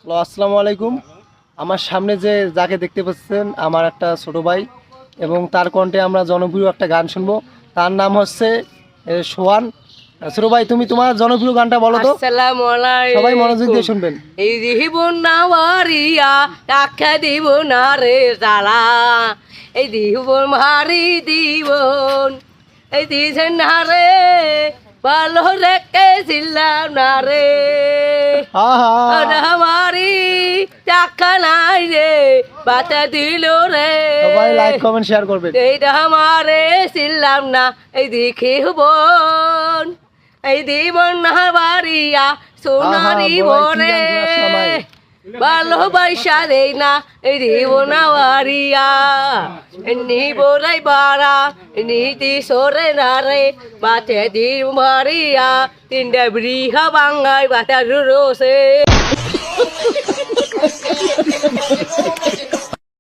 Hello, আসসালামু আলাইকুম। আমার সামনে যে যাকে দেখতে পাচ্ছেন আমার একটা ছোট ভাই, এবং তার কণ্ঠে আমরা জনপ্রিয় একটা গান শুনবো। তার নাম হচ্ছে সোহান। ছোট ভাই, তুমি তোমার জনপ্রিয় গানটা বলো তো। আসসালামু সবাই মনোযোগ আলাইকুম। দিয়ে শুনবেন। এই জীবন না মারিয়া টাকা দিব না রে জ্বালা, এই জীবন মারি জীবন এই দিছেন না রে, ভালো রেখেছিলাম না রে। আহা, আমারি টাকা নাই রে, বাতা দিল রে। সবাই লাইক কমেন্ট শেয়ার করবেন। এইটা আমারে ছিলাম না, এই দেখে হবন এই জীবন না বাড়িয়া সোনারি বড় ভাই, কি বরে গান শোনাচ্ছ আমায়? ভালোবাসা দেই না এই জীবন বাড়িয়া নি বোরাই বাড়া নীতি সরে না রে, বাতে দিন মারিয়া তিনটা বৃহা বাঙ্গাই বাতা রোসে।